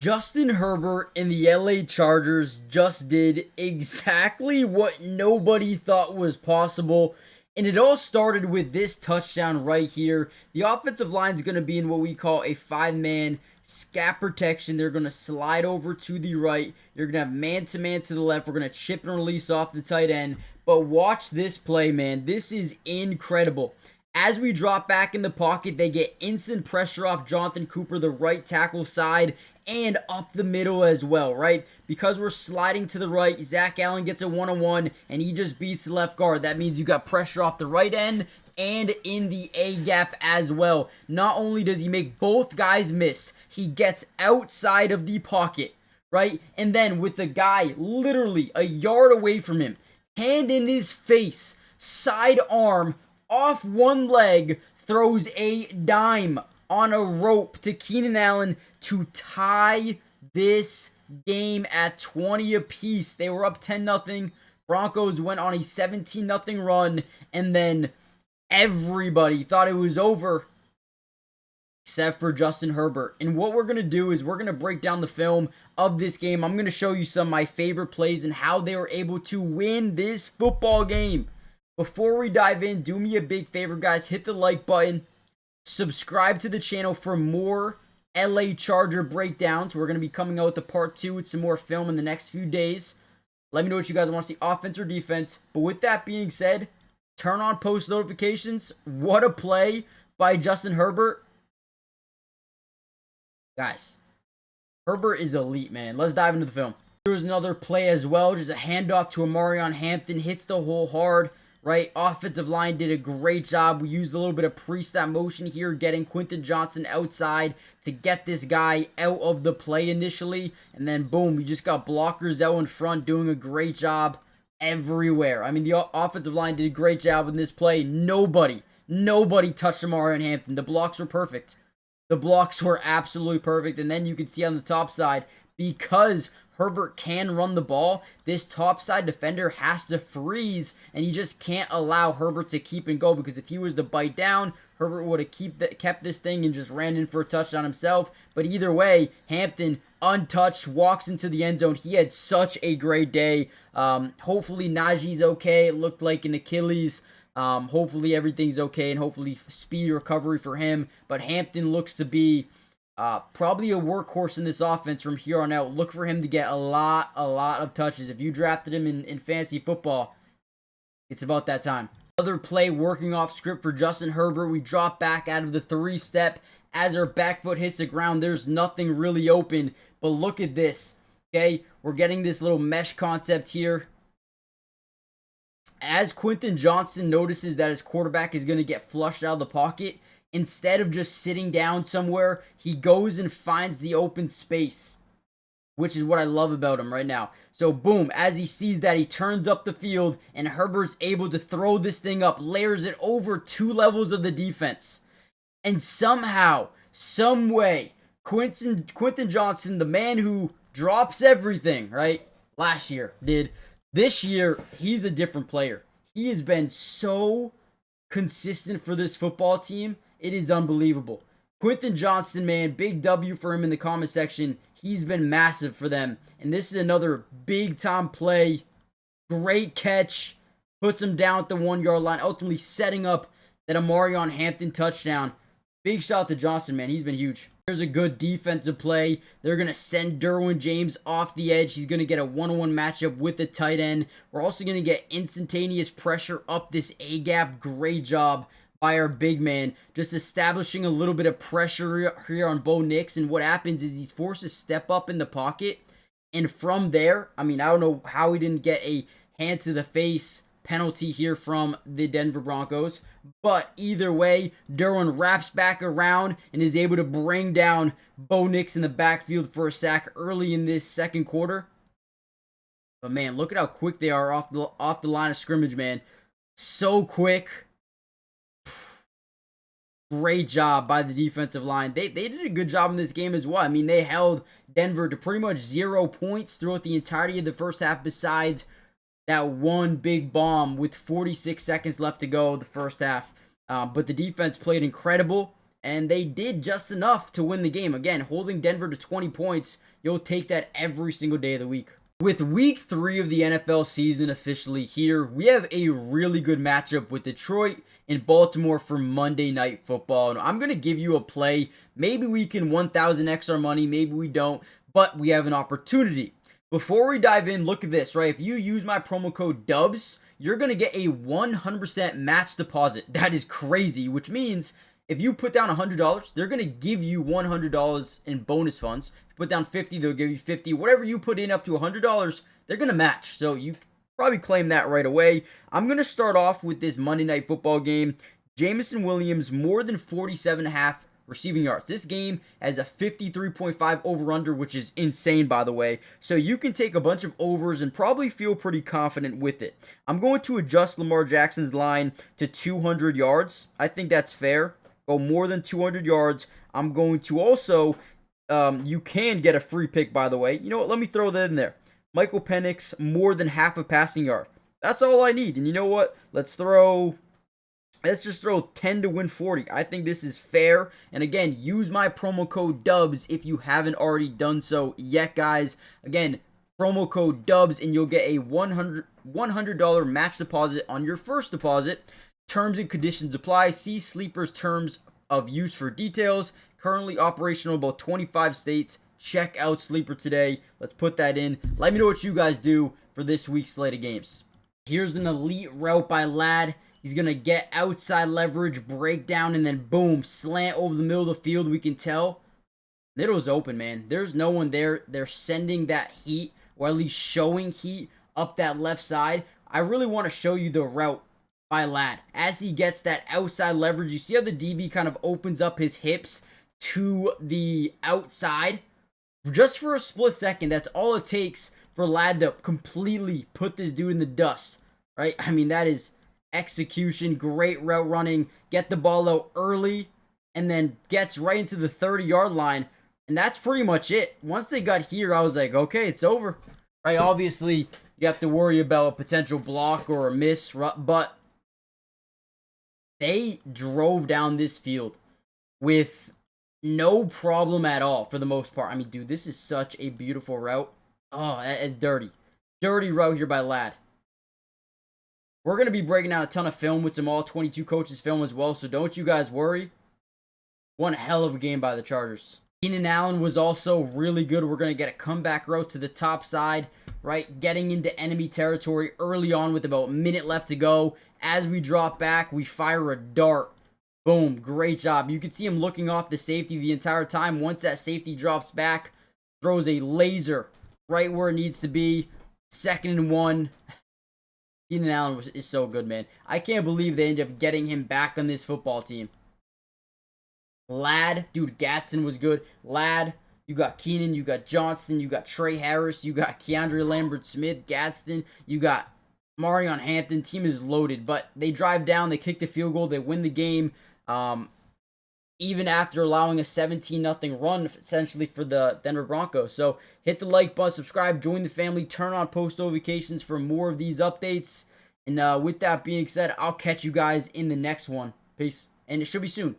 Justin Herbert and the LA Chargers just did exactly what nobody thought was possible. And it all started with this touchdown right here. The offensive line is going to be in what we call a five-man scat protection. They're going to slide over to the right. You're going to have man-to-man to the left. We're going to chip and release off the tight end. But watch this play, man. This is incredible. As we drop back in the pocket, they get instant pressure off Jonathan Cooper, the right tackle side, and up the middle as well, right? Because we're sliding to the right, Zach Allen gets a one-on-one, and he just beats the left guard. That means you got pressure off the right end and in the A-gap as well. Not only does he make both guys miss, he gets outside of the pocket, right? And then with the guy literally a yard away from him, hand in his face, side arm, off one leg, throws a dime on a rope to Keenan Allen to tie this game at 20 apiece. They were up 10-0. Broncos went on a 17-0 run, and then everybody thought it was over except for Justin Herbert. And what we're going to do is we're going to break down the film of this game. I'm going to show you some of my favorite plays and how they were able to win this football game. Before we dive in, do me a big favor, guys. Hit the like button. Subscribe to the channel for more LA Charger breakdowns. We're going to be coming out with a part 2 with some more film in the next few days. Let me know what you guys want to see, offense or defense. But with that being said, turn on post notifications. What a play by Justin Herbert. Guys, Herbert is elite, man. Let's dive into the film. Here's another play as well. Just a handoff to Amarion Hampton. Hits the hole hard. Right, offensive line did a great job. We used a little bit of pre-snap motion here, getting Quentin Johnston outside to get this guy out of the play initially. And then, boom, we just got blockers out in front doing a great job everywhere. I mean, the offensive line did a great job in this play. Nobody touched Amarion Hampton. The blocks were perfect. The blocks were absolutely perfect. And then you can see on the top side, because Herbert can run the ball, this top side defender has to freeze, and you just can't allow Herbert to keep and go, because if he was to bite down, Herbert would have kept this thing and just ran in for a touchdown himself. But either way, Hampton, untouched, walks into the end zone. He had such a great day. Hopefully Najee's okay. It looked like an Achilles. Hopefully everything's okay, and hopefully speedy recovery for him. But Hampton looks to be probably a workhorse in this offense from here on out. Look for him to get a lot of touches. If you drafted him in fantasy football, it's about that time. Another play working off script for Justin Herbert. We drop back out of the 3-step. As our back foot hits the ground, there's nothing really open. But look at this, okay? We're getting this little mesh concept here. As Quentin Johnston notices that his quarterback is going to get flushed out of the pocket, instead of just sitting down somewhere, he goes and finds the open space, which is what I love about him right now. So boom, as he sees that, he turns up the field, and Herbert's able to throw this thing up, layers it over 2 levels of the defense. And somehow, some way, Quentin Johnston, the man who drops everything, right, last year did, this year, he's a different player. He has been so consistent for this football team. It is unbelievable. Quentin Johnston, man, big W for him in the comment section. He's been massive for them. And this is another big-time play. Great catch. Puts him down at the 1-yard line, ultimately setting up that Amarion Hampton touchdown. Big shout out to Johnston, man. He's been huge. Here's a good defensive play. They're going to send Derwin James off the edge. He's going to get a one-on-one matchup with the tight end. We're also going to get instantaneous pressure up this A-gap. Great job by our big man, just establishing a little bit of pressure here on Bo Nix. And what happens is he's forced to step up in the pocket, and from there, I mean, I don't know how he didn't get a hand to the face penalty here from the Denver Broncos, but either way, Derwin wraps back around and is able to bring down Bo Nix in the backfield for a sack early in this second quarter. But man, look at how quick they are off the line of scrimmage, man. So quick. Great job by the defensive line. They did a good job in this game as well. I mean, they held Denver to pretty much 0 points throughout the entirety of the first half, besides that one big bomb with 46 seconds left to go the first half. But the defense played incredible, and they did just enough to win the game. Again, holding Denver to 20 points, you'll take that every single day of the week. With week 3 of the NFL season officially here, we have a really good matchup with Detroit and Baltimore for Monday Night Football. And I'm going to give you a play. Maybe we can 1,000x our money, maybe we don't, but we have an opportunity. Before we dive in, look at this, right? If you use my promo code DUBS, you're going to get a 100% match deposit. That is crazy, which means if you put down $100, they're going to give you $100 in bonus funds. If you put down 50, they'll give you 50. Whatever you put in up to $100, they're going to match. So you probably claim that right away. I'm going to start off with this Monday Night Football game. Jamison Williams, more than 47.5 receiving yards. This game has a 53.5 over-under, which is insane, by the way. So you can take a bunch of overs and probably feel pretty confident with it. I'm going to adjust Lamar Jackson's line to 200 yards. I think that's fair. Go more than 200 yards. I'm going to also, you can get a free pick, by the way. You know what? Let me throw that in there. Michael Penix, more than half a passing yard. That's all I need. And you know what? Let's just throw 10 to win 40. I think this is fair. And again, use my promo code DUBS if you haven't already done so yet, guys. Again, promo code DUBS and you'll get a $100 match deposit on your first deposit. Terms and conditions apply. See Sleeper's terms of use for details. Currently operational in about 25 states. Check out Sleeper today. Let's put that in. Let me know what you guys do for this week's slate of games. Here's an elite route by Ladd. He's going to get outside leverage, break down, and then boom, slant over the middle of the field. We can tell middle's open, man. There's no one there. They're sending that heat, or at least showing heat up that left side. I really want to show you the route by Ladd. As he gets that outside leverage, you see how the DB kind of opens up his hips to the outside? Just for a split second, that's all it takes for Ladd to completely put this dude in the dust, right? I mean, that is execution, great route running, get the ball out early, and then gets right into the 30-yard line, and that's pretty much it. Once they got here, I was like, okay, it's over, right? Obviously, you have to worry about a potential block or a miss, but they drove down this field with no problem at all for the most part. I mean, dude, this is such a beautiful route. Oh, it's dirty. Dirty route here by Ladd. We're going to be breaking down a ton of film with some all-22 coaches film as well, so don't you guys worry. One hell of a game by the Chargers. Keenan Allen was also really good. We're going to get a comeback route to the top side, right? Getting into enemy territory early on with about a minute left to go. As we drop back, we fire a dart. Boom, great job. You can see him looking off the safety the entire time. Once that safety drops back, throws a laser right where it needs to be. 2nd and 1. Keenan Allen is so good, man. I can't believe they ended up getting him back on this football team. Ladd, dude, Gatson was good. Ladd, you got Keenan, you got Johnston, you got Trey Harris, you got Keandre Lambert-Smith, Gadsden, you got Marion Hampton. Team is loaded, but they drive down, they kick the field goal, they win the game. Even after allowing a 17-0 run, essentially, for the Denver Broncos. So, hit the like button, subscribe, join the family, turn on post notifications for more of these updates. And with that being said, I'll catch you guys in the next one. Peace. And it should be soon.